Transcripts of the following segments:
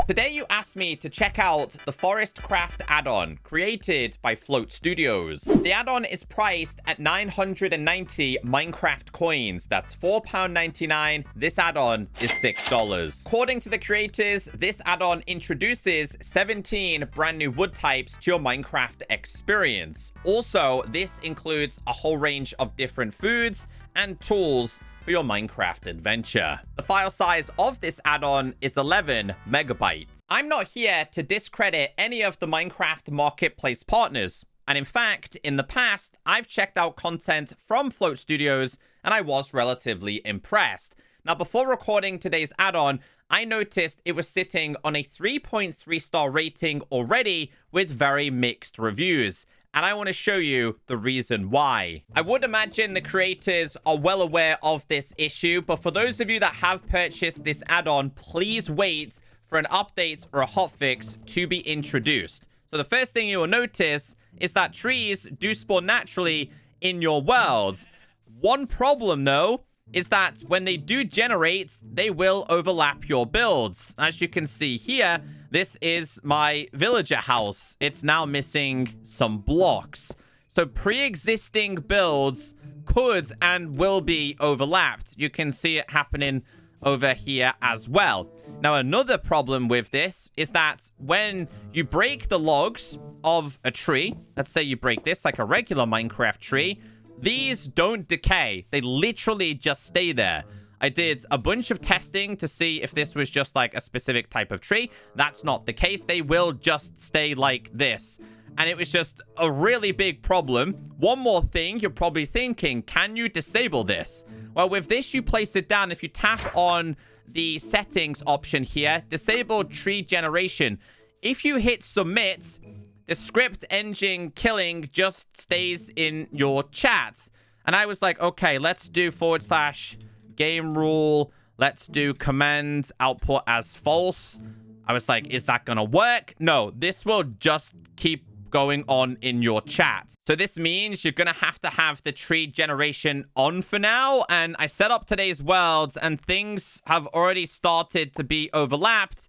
Today you asked me to check out the Forest Craft Addon created by Float Studios. The add-on is priced at 990 Minecraft coins. That's £4.99. This add-on is $6. According to the creators, this add-on introduces 17 brand new wood types to your Minecraft experience. Also, this includes a whole range of different foods and tools for your Minecraft adventure. The file size of this add-on is 11 megabytes. I'm not here to discredit any of the Minecraft marketplace partners. And in fact, in the past, I've checked out content from Float Studios and I was relatively impressed. Now, before recording today's add-on, I noticed it was sitting on a 3.3 star rating already with very mixed reviews. And I want to show you the reason why. I would imagine the creators are well aware of this issue, but for those of you that have purchased this add-on, please wait for an update or a hotfix to be introduced. So the first thing you will notice is that trees do spawn naturally in your world. One problem, though, is that when they do generate, they will overlap your builds. As you can see here, this is my villager house. It's now missing some blocks. So pre-existing builds could and will be overlapped. You can see it happening over here as well. Now, another problem with this is that when you break the logs of a tree, let's say you break this like a regular Minecraft tree, these don't decay. They literally just stay there. I did a bunch of testing to see if this was just like a specific type of tree. That's not the case. They will just stay like this. And it was just a really big problem. One more thing, you're probably thinking, can you disable this? Well, with this, you place it down. If you tap on the settings option here, disable tree generation. If you hit submit, the script engine killing just stays in your chat. And I was like, okay, let's do / game rule. Let's do command output as false. I was like, is that gonna work? No, this will just keep going on in your chat. So this means you're gonna have to have the tree generation on for now. And I set up today's world and things have already started to be overlapped,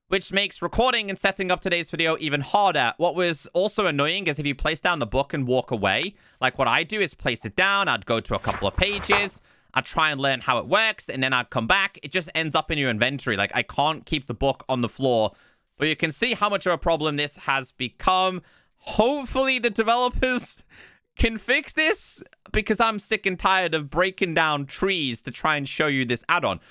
which makes recording and setting up today's video even harder. What was also annoying is if you place down the book and walk away, like what I do is place it down, I'd go to a couple of pages, I'd try and learn how it works, and then I'd come back. It just ends up in your inventory. Like, I can't keep the book on the floor. But you can see how much of a problem this has become. Hopefully the developers can fix this, because I'm sick and tired of breaking down trees to try and show you this add-on.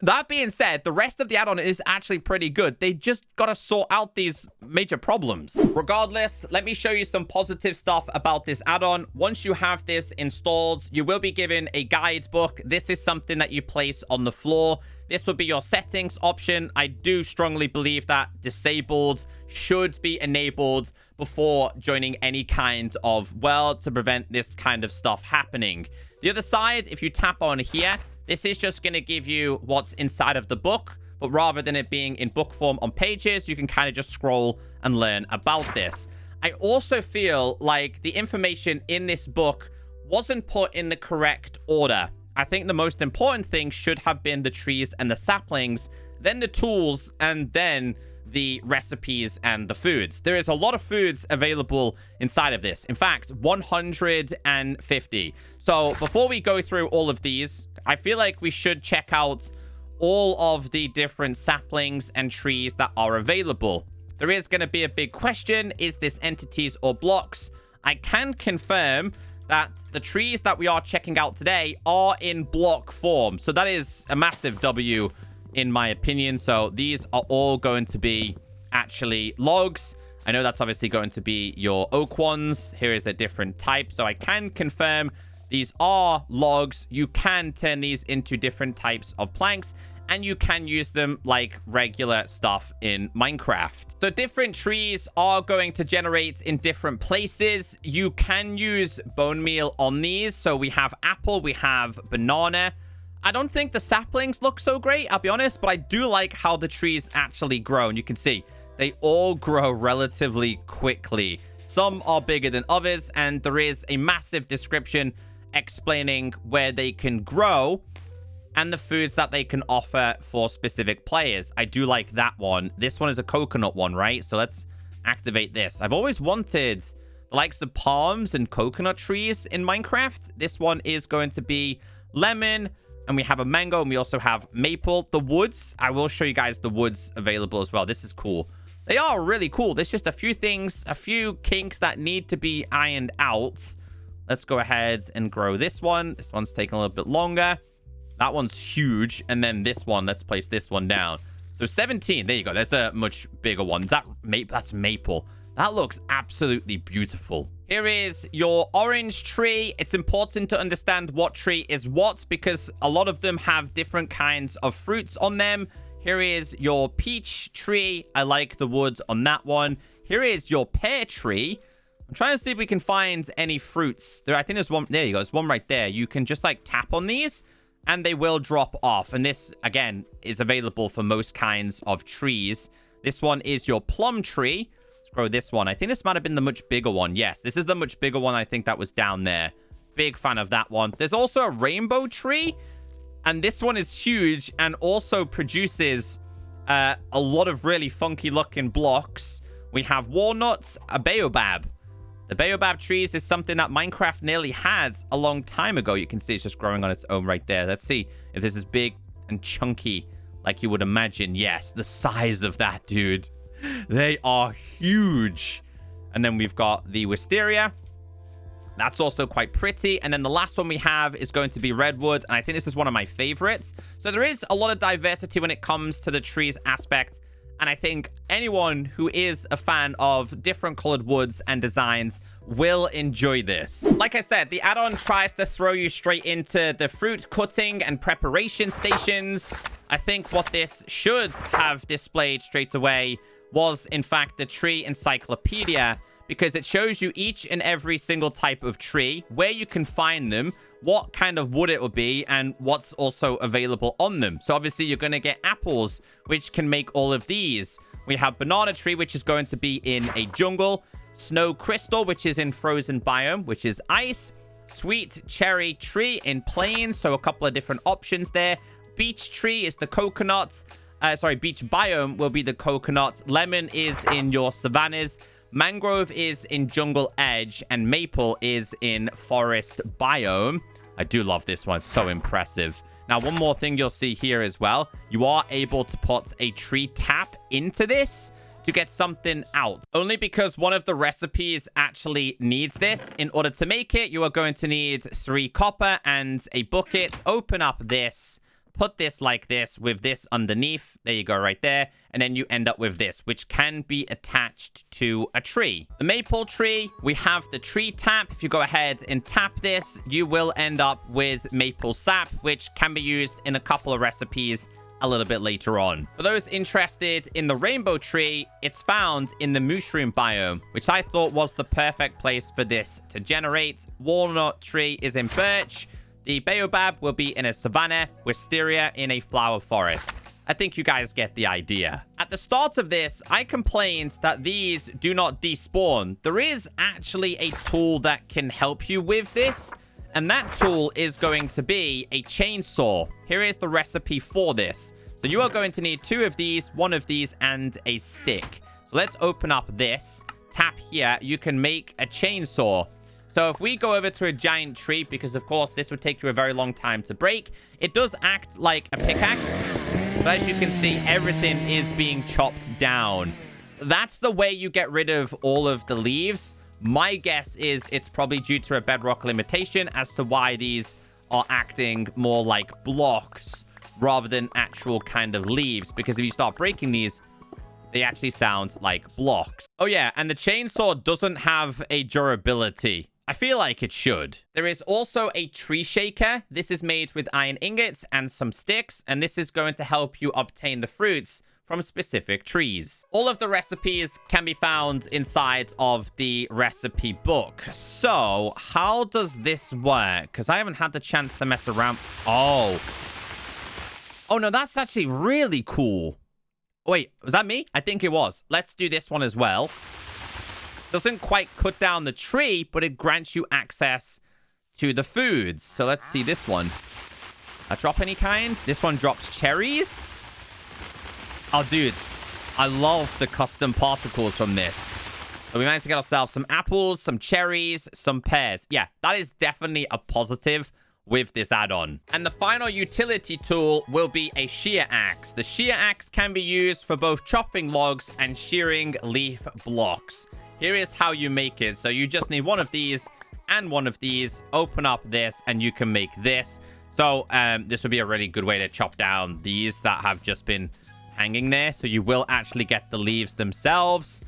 That being said, the rest of the add-on is actually pretty good. They just gotta sort out these major problems. Regardless, let me show you some positive stuff about this add-on. Once you have this installed, you will be given a guidebook. This is something that you place on the floor. This will be your settings option. I do strongly believe that disabled should be enabled before joining any kind of world to prevent this kind of stuff happening. The other side, if you tap on here, this is just going to give you what's inside of the book, but rather than it being in book form on pages, you can kind of just scroll and learn about this. I also feel like the information in this book wasn't put in the correct order. I think the most important thing should have been the trees and the saplings, then the tools, and then the recipes and the foods. There is a lot of foods available inside of this. In fact, 150. So before we go through all of these, I feel like we should check out all of the different saplings and trees that are available. There is going to be a big question. Is this entities or blocks? I can confirm that the trees that we are checking out today are in block form. So that is a massive W in my opinion. So these are all going to be actually logs. I know that's obviously going to be your oak ones. Here is a different type. So I can confirm these are logs. You can turn these into different types of planks, and you can use them like regular stuff in Minecraft. So different trees are going to generate in different places. You can use bone meal on these. So we have apple, we have banana. I don't think the saplings look so great, I'll be honest, but I do like how the trees actually grow. And you can see they all grow relatively quickly. Some are bigger than others, and there is a massive description explaining where they can grow. and the foods that they can offer for specific players. I do like that one. This one is a coconut one, right? So let's activate this. I've always wanted the likes of palms and coconut trees in Minecraft. This one is going to be lemon, and we have a mango, and we also have maple. The woods, I will show you guys the woods available as well. This is cool. They are really cool. There's just a few things, a few kinks that need to be ironed out. Let's go ahead and grow this one. This one's taking a little bit longer. That one's huge. And then this one, let's place this one down. So 17, there you go. There's a much bigger one. Is that that's maple. That looks absolutely beautiful. Here is your orange tree. It's important to understand what tree is what, because a lot of them have different kinds of fruits on them. Here is your peach tree. I like the wood on that one. Here is your pear tree. I'm trying to see if we can find any fruits. I think there's one. There you go. There's one right there. You can just like tap on these and they will drop off. And this, again, is available for most kinds of trees. This one is your plum tree. Let's grow this one. I think this might have been the much bigger one. Yes, this is the much bigger one. I think that was down there. Big fan of that one. There's also a rainbow tree. And this one is huge and also produces a lot of really funky looking blocks. We have walnuts, a baobab. The baobab trees is something that Minecraft nearly had a long time ago. You can see it's just growing on its own right there. Let's see if this is big and chunky like you would imagine. Yes, the size of that, dude. They are huge. And then we've got the wisteria. That's also quite pretty. And then the last one we have is going to be redwood. And I think this is one of my favorites. So there is a lot of diversity when it comes to the trees aspect. And I think anyone who is a fan of different colored woods and designs will enjoy this. Like I said, the add-on tries to throw you straight into the fruit cutting and preparation stations. I think what this should have displayed straight away was, in fact, the tree encyclopedia, because it shows you each and every single type of tree, where you can find them, what kind of wood it will be, and what's also available on them. So obviously you're going to get apples, which can make all of these. We have banana tree, which is going to be in a jungle. Snow crystal, which is in frozen biome, which is ice. Sweet cherry tree in plains, so a couple of different options there. Beech tree is the coconut. Beech biome will be the coconut. Lemon is in your savannas. Mangrove is in jungle edge, and maple is in forest biome. I do love this one. It's so impressive. Now, one more thing you'll see here as well. You are able to put a tree tap into this to get something out. Only because one of the recipes actually needs this. In order to make it, you are going to need 3 copper and a bucket. Open up this. Put this like this with this underneath. There you go, right there. And then you end up with this, which can be attached to a tree. The maple tree, we have the tree tap. If you go ahead and tap this, you will end up with maple sap, which can be used in a couple of recipes a little bit later on. For those interested in the rainbow tree, it's found in the mushroom biome, which I thought was the perfect place for this to generate. Walnut tree is in birch. The baobab will be in a savanna, wisteria in a flower forest. I think you guys get the idea. At the start of this, I complained that these do not despawn. There is actually a tool that can help you with this, and that tool is going to be a chainsaw. Here is the recipe for this. So you are going to need 2 of these, 1 of these, and a stick. So let's open up this. Tap here. You can make a chainsaw. So if we go over to a giant tree, because of course this would take you a very long time to break, it does act like a pickaxe. But as you can see, everything is being chopped down. That's the way you get rid of all of the leaves. My guess is it's probably due to a bedrock limitation as to why these are acting more like blocks rather than actual kind of leaves. Because if you start breaking these, they actually sound like blocks. Oh yeah, and the chainsaw doesn't have a durability. I feel like it should. There is also a tree shaker. This is made with iron ingots and some sticks, and this is going to help you obtain the fruits from specific trees. All of the recipes can be found inside of the recipe book. So, how does this work? Because I haven't had the chance to mess around. Oh, no, that's actually really cool. Wait, was that me? I think it was. Let's do this one as well. Doesn't quite cut down the tree, but it grants you access to the foods. So let's see this one. drop any kind. This one drops cherries. Oh, dude. I love the custom particles from this. So we managed to get ourselves some apples, some cherries, some pears. Yeah, that is definitely a positive with this add-on. And the final utility tool will be a shear axe. The shear axe can be used for both chopping logs and shearing leaf blocks. Here is how you make it. So you just need one of these and one of these. Open up this and you can make this. So this would be a really good way to chop down these that have just been hanging there, so you will actually get the leaves themselves.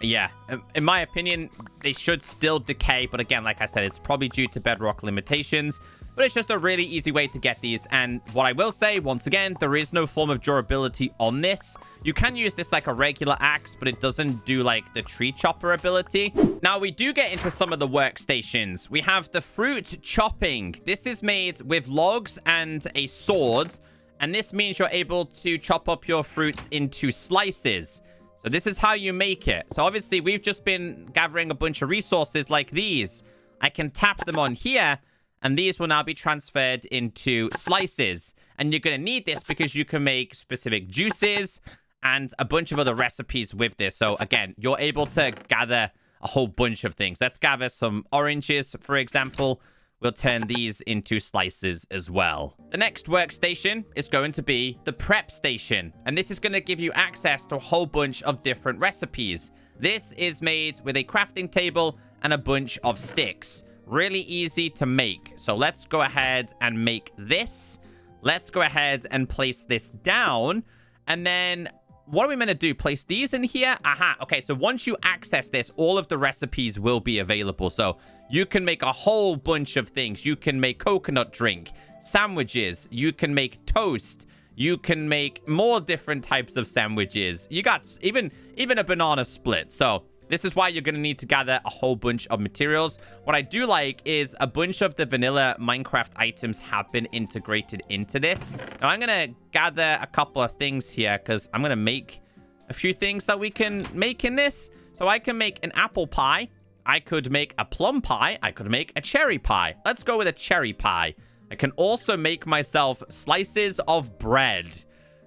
Yeah, in my opinion, they should still decay, but again, like I said, it's probably due to bedrock limitations, but it's just a really easy way to get these. And what I will say, once again, there is no form of durability on this. You can use this like a regular axe, but it doesn't do like the tree chopper ability. Now, we do get into some of the workstations. We have the fruit chopping. This is made with logs and a sword. And this means you're able to chop up your fruits into slices. So this is how you make it. So obviously, we've just been gathering a bunch of resources like these. I can tap them on here, and these will now be transferred into slices. And you're going to need this because you can make specific juices and a bunch of other recipes with this. So again, you're able to gather a whole bunch of things. Let's gather some oranges, for example. We'll turn these into slices as well. The next workstation is going to be the prep station. And this is going to give you access to a whole bunch of different recipes. This is made with a crafting table and a bunch of sticks. Really easy to make. So let's go ahead and make this. Let's go ahead and place this down. And then what are we meant to do? Place these in here? Aha. Okay, so once you access this, all of the recipes will be available. So you can make a whole bunch of things. You can make coconut drink, sandwiches. You can make toast. You can make more different types of sandwiches. You got even a banana split. So this is why you're going to need to gather a whole bunch of materials. What I do like is a bunch of the vanilla Minecraft items have been integrated into this. Now, I'm going to gather a couple of things here because I'm going to make a few things that we can make in this. So I can make an apple pie. I could make a plum pie. I could make a cherry pie. Let's go with a cherry pie. I can also make myself slices of bread.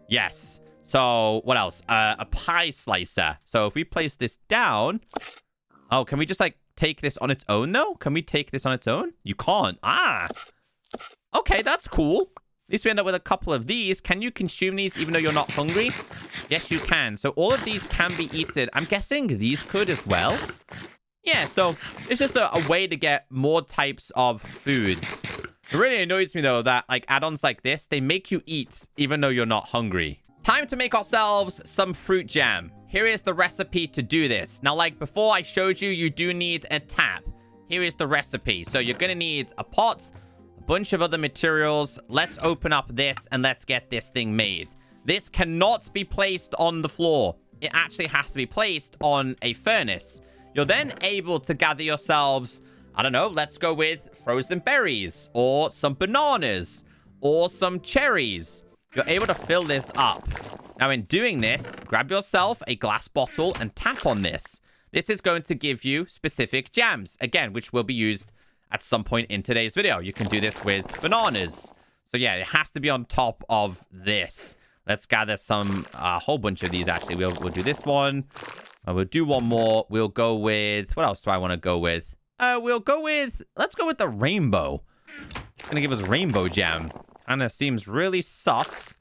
Yes. So, what else? A pie slicer. So, if we place this down... Oh, can we just, like, take this on its own, though? Can we take this on its own? You can't. Ah! Okay, that's cool. At least we end up with a couple of these. Can you consume these even though you're not hungry? Yes, you can. So, all of these can be eaten. I'm guessing these could as well. Yeah, so it's just a way to get more types of foods. It really annoys me, though, that, like, add-ons like this, they make you eat even though you're not hungry. Time to make ourselves some fruit jam. Here is the recipe to do this. Now, like before I showed you, you do need a tap. Here is the recipe. So you're going to need a pot, a bunch of other materials. Let's open up this and let's get this thing made. This cannot be placed on the floor. It actually has to be placed on a furnace. You're then able to gather yourselves, I don't know, let's go with frozen berries or some bananas or some cherries. You're able to fill this up. Now, in doing this, grab yourself a glass bottle and tap on this. This is going to give you specific jams, again, which will be used at some point in today's video. You can do this with bananas. So, yeah, it has to be on top of this. Let's gather a whole bunch of these, actually. We'll do this one. We'll do one more. We'll go with... What else do I want to go with? Let's go with the rainbow. It's going to give us rainbow jam. Kind of seems really sus,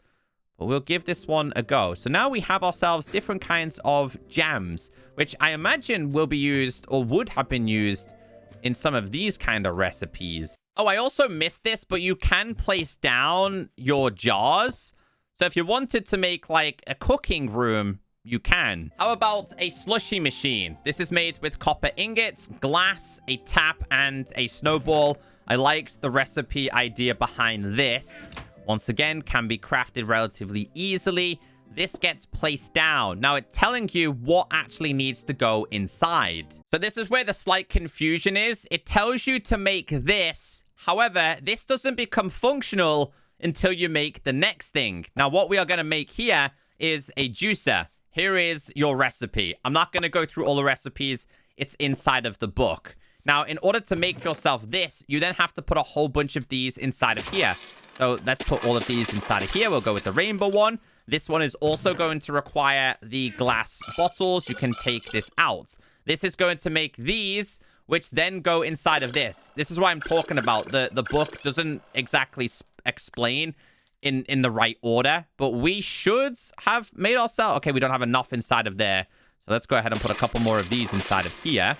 but we'll give this one a go. So now we have ourselves different kinds of jams, which I imagine will be used or would have been used in some of these kind of recipes. Oh, I also missed this, but you can place down your jars. So if you wanted to make like a cooking room, you can. How about a slushy machine? This is made with copper ingots, glass, a tap, and a snowball. I liked the recipe idea behind this. Once again, can be crafted relatively easily. This gets placed down. Now, it's telling you what actually needs to go inside. So this is where the slight confusion is. It tells you to make this. However, this doesn't become functional until you make the next thing. Now, what we are going to make here is a juicer. Here is your recipe. I'm not going to go through all the recipes. It's inside of the book. Now, in order to make yourself this, you then have to put a whole bunch of these inside of here. So let's put all of these inside of here. We'll go with the rainbow one. This one is also going to require the glass bottles. You can take this out. This is going to make these, which then go inside of this. This is what I'm talking about. The book doesn't exactly explain in the right order, but we should have made ourselves... Okay, we don't have enough inside of there. So let's go ahead and put a couple more of these inside of here.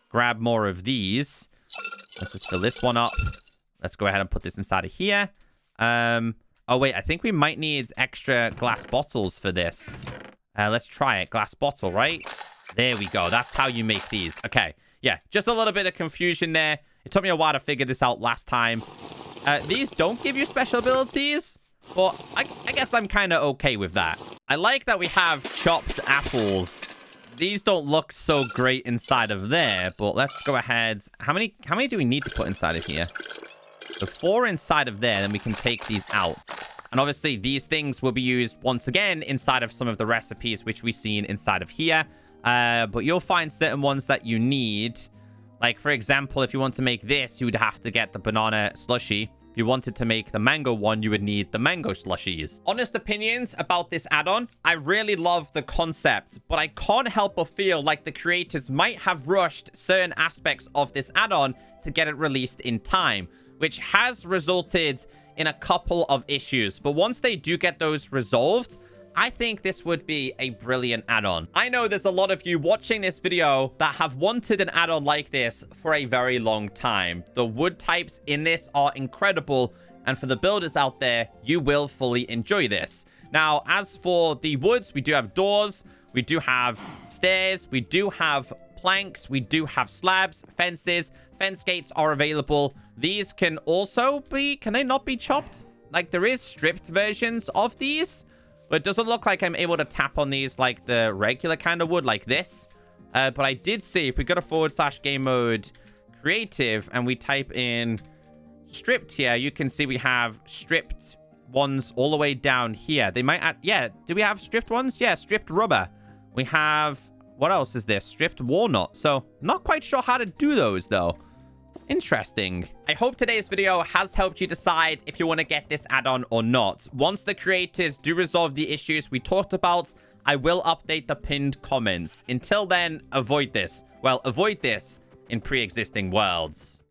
Grab more of these. Let's just fill this one up. Let's go ahead and put this inside of here. Oh, wait, I think we might need extra glass bottles for this. Let's try it. Glass bottle, right? There we go. That's how you make these. Okay. Yeah, just a little bit of confusion there. It took me a while to figure this out last time. These don't give you special abilities, but I guess I'm kind of okay with that. I like that we have chopped apples. These don't look so great inside of there, but let's go ahead. How many do we need to put inside of here? So 4 inside of there, then we can take these out. And obviously, these things will be used once again inside of some of the recipes, which we've seen inside of here. But you'll find certain ones that you need. Like, for example, if you want to make this, you would have to get the banana slushie. If you wanted to make the mango one, you would need the mango slushies. Honest opinions about this add-on. I really love the concept, but I can't help but feel like the creators might have rushed certain aspects of this add-on to get it released in time, which has resulted in a couple of issues. But once they do get those resolved, I think this would be a brilliant add-on. I know there's a lot of you watching this video that have wanted an add-on like this for a very long time. The wood types in this are incredible, and for the builders out there, you will fully enjoy this. Now, as for the woods, we do have doors, we do have stairs, we do have planks, we do have slabs, fences. Fence gates are available. These can also be... Can they not be chopped? Like, there is stripped versions of these, but it doesn't look like I'm able to tap on these like the regular kind of wood like this. But I did see, if we go to /game mode creative and we type in stripped here, you can see we have stripped ones all the way down here. They might add... Yeah, do we have stripped ones? Yeah, stripped rubber. We have... What else is this? Stripped walnut. So, not quite sure how to do those, though. Interesting. I hope today's video has helped you decide if you want to get this add-on or not. Once the creators do resolve the issues we talked about, I will update the pinned comments. Until then, avoid this. Well, avoid this in pre-existing worlds.